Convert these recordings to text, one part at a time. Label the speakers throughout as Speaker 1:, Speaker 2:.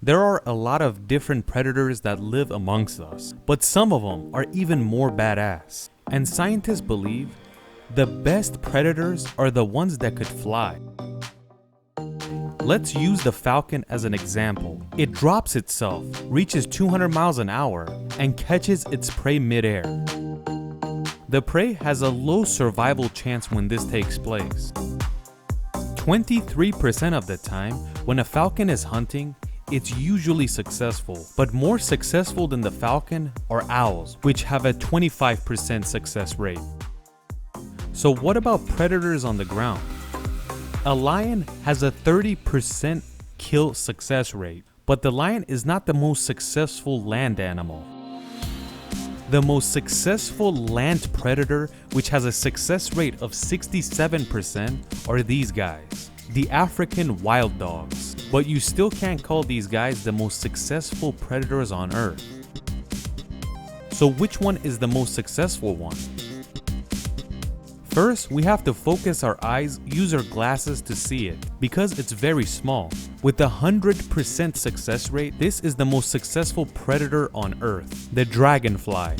Speaker 1: There are a lot of different predators that live amongst us, but some of them are even more badass. And scientists believe the best predators are the ones that could fly. Let's use the falcon as an example. It drops itself, reaches 200 miles an hour, and catches its prey midair. The prey has a low survival chance when this takes place. 23% of the time, when a falcon is hunting, it's usually successful, but more successful than the falcon are owls, which have a 25% success rate. So what about predators on the ground? A lion has a 30% kill success rate, but the lion is not the most successful land animal. The most successful land predator, which has a success rate of 67%, are these guys, the African wild dogs. But you still can't call these guys the most successful predators on Earth. So which one is the most successful one? First, we have to focus our eyes, use our glasses to see it, because it's very small. With a 100% success rate, this is the most successful predator on Earth, the dragonfly.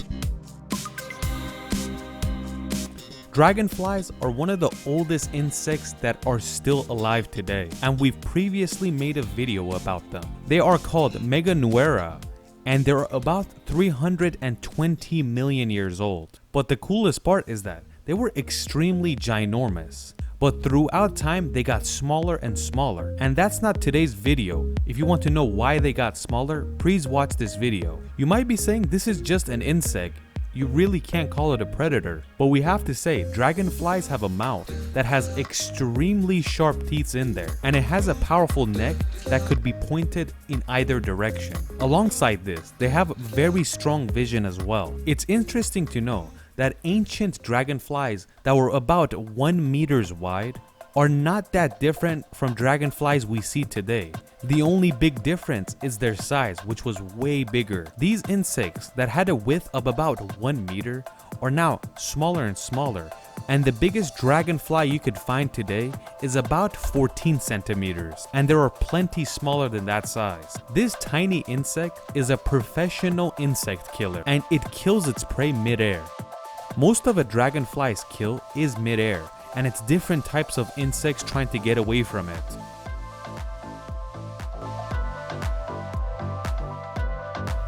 Speaker 1: Dragonflies are one of the oldest insects that are still alive today, and we've previously made a video about them. They are called Meganuera, and they're about 320 million years old. But the coolest part is that they were extremely ginormous, but throughout time they got smaller and smaller. And that's not today's video. If you want to know why they got smaller, please watch this video. You might be saying this is just an insect. You really can't call it a predator. But we have to say, dragonflies have a mouth that has extremely sharp teeth in there, and it has a powerful neck that could be pointed in either direction. Alongside this, they have very strong vision as well. It's interesting to know that ancient dragonflies that were about 1 meter wide are not that different from dragonflies we see today. The only big difference is their size, which was way bigger. These insects that had a width of about 1 meter are now smaller and smaller, and the biggest dragonfly you could find today is about 14 centimeters, and there are plenty smaller than that size. This tiny insect is a professional insect killer, and it kills its prey midair. Most of a dragonfly's kill is midair, and it's different types of insects trying to get away from it.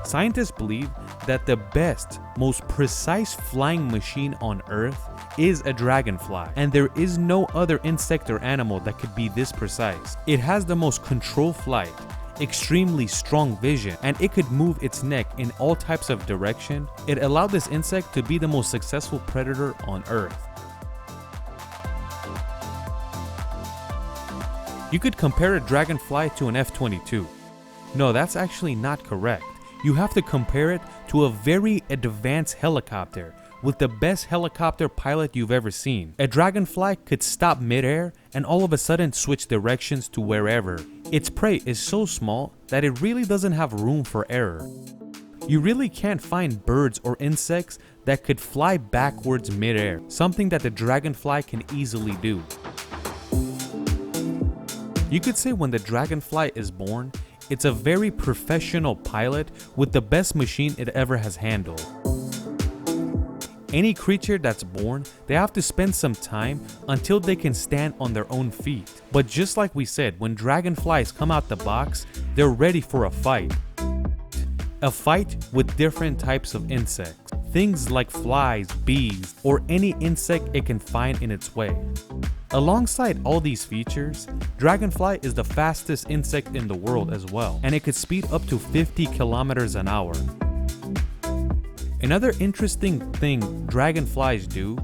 Speaker 1: Scientists believe that the best, most precise flying machine on Earth is a dragonfly, and there is no other insect or animal that could be this precise. It has the most controlled flight, extremely strong vision, and it could move its neck in all types of direction. It allowed this insect to be the most successful predator on Earth. You could compare a dragonfly to an F-22. No, that's actually not correct. You have to compare it to a very advanced helicopter with the best helicopter pilot you've ever seen. A dragonfly could stop midair and all of a sudden switch directions to wherever. Its prey is so small that it really doesn't have room for error. You really can't find birds or insects that could fly backwards midair, something that the dragonfly can easily do. You could say when the dragonfly is born, it's a very professional pilot with the best machine it ever has handled. Any creature that's born, they have to spend some time until they can stand on their own feet. But just like we said, when dragonflies come out the box, they're ready for a fight. A fight with different types of insects. Things like flies, bees, or any insect it can find in its way. Alongside all these features, dragonfly is the fastest insect in the world as well, and it could speed up to 50 kilometers an hour. Another interesting thing dragonflies do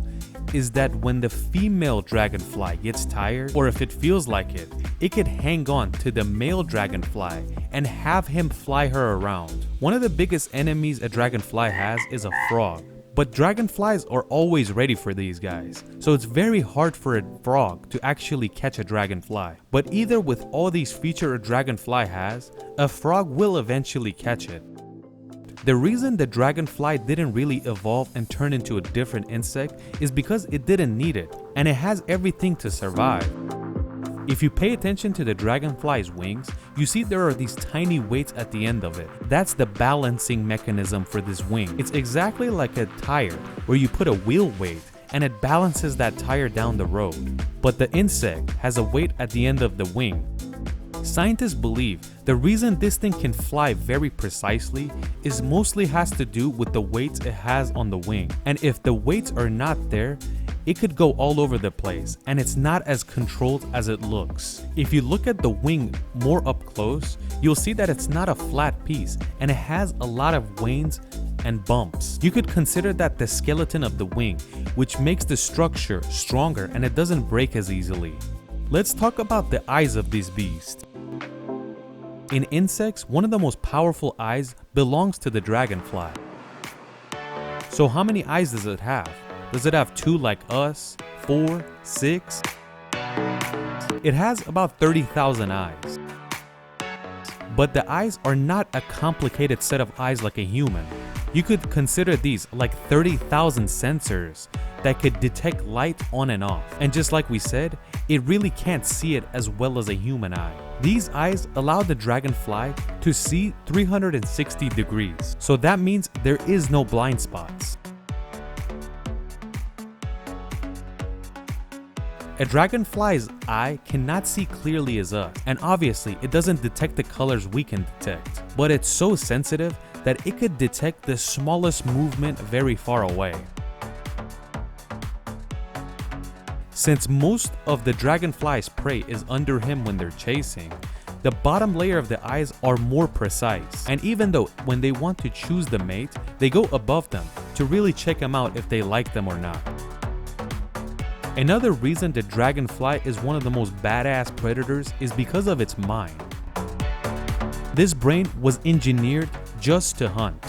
Speaker 1: is that when the female dragonfly gets tired, or if it feels like it, it could hang on to the male dragonfly and have him fly her around. One of the biggest enemies a dragonfly has is a frog. But dragonflies are always ready for these guys, so it's very hard for a frog to actually catch a dragonfly. But either with all these features a dragonfly has, a frog will eventually catch it. The reason the dragonfly didn't really evolve and turn into a different insect is because it didn't need it, and it has everything to survive. If you pay attention to the dragonfly's wings, you see there are these tiny weights at the end of it. That's the balancing mechanism for this wing. It's exactly like a tire where you put a wheel weight and it balances that tire down the road. But the insect has a weight at the end of the wing. Scientists believe the reason this thing can fly very precisely is mostly has to do with the weights it has on the wing. And if the weights are not there, it could go all over the place and it's not as controlled as it looks. If you look at the wing more up close, you'll see that it's not a flat piece and it has a lot of veins and bumps. You could consider that the skeleton of the wing, which makes the structure stronger and it doesn't break as easily. Let's talk about the eyes of this beast. In insects, one of the most powerful eyes belongs to the dragonfly. So how many eyes does it have? Does it have 2 like us? 4? 6? It has about 30,000 eyes. But the eyes are not a complicated set of eyes like a human. You could consider these like 30,000 sensors that could detect light on and off. And just like we said, it really can't see it as well as a human eye. These eyes allow the dragonfly to see 360 degrees. So that means there is no blind spots. A dragonfly's eye cannot see clearly as us, and obviously it doesn't detect the colors we can detect, but it's so sensitive that it could detect the smallest movement very far away. Since most of the dragonfly's prey is under him when they're chasing, the bottom layer of the eyes are more precise, and even though when they want to choose the mate, they go above them to really check them out if they like them or not. Another reason the dragonfly is one of the most badass predators is because of its mind. This brain was engineered just to hunt.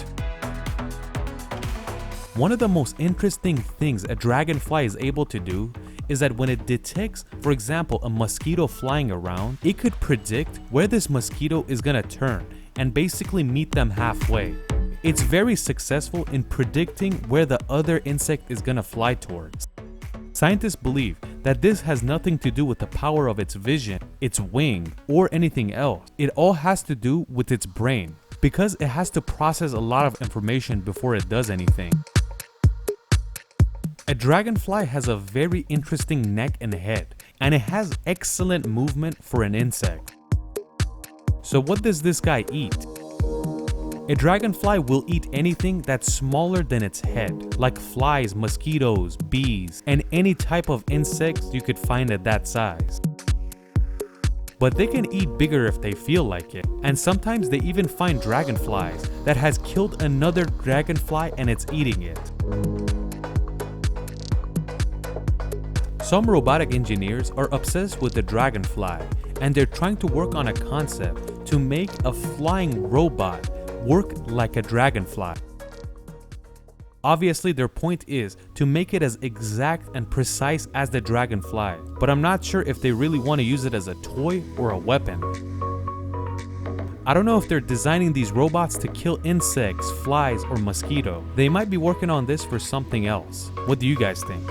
Speaker 1: One of the most interesting things a dragonfly is able to do is that when it detects, for example, a mosquito flying around, it could predict where this mosquito is gonna turn and basically meet them halfway. It's very successful in predicting where the other insect is gonna fly towards. Scientists believe that this has nothing to do with the power of its vision, its wing, or anything else. It all has to do with its brain, because it has to process a lot of information before it does anything. A dragonfly has a very interesting neck and head, and it has excellent movement for an insect. So what does this guy eat? A dragonfly will eat anything that's smaller than its head, like flies, mosquitoes, bees, and any type of insects you could find at that size. But they can eat bigger if they feel like it, and sometimes they even find dragonflies that has killed another dragonfly and it's eating it. Some robotic engineers are obsessed with the dragonfly, and they're trying to work on a concept to make a flying robot work like a dragonfly. Obviously, their point is to make it as exact and precise as the dragonfly, but I'm not sure if they really want to use it as a toy or a weapon. I don't know if they're designing these robots to kill insects, flies, or mosquito. They might be working on this for something else. What do you guys think?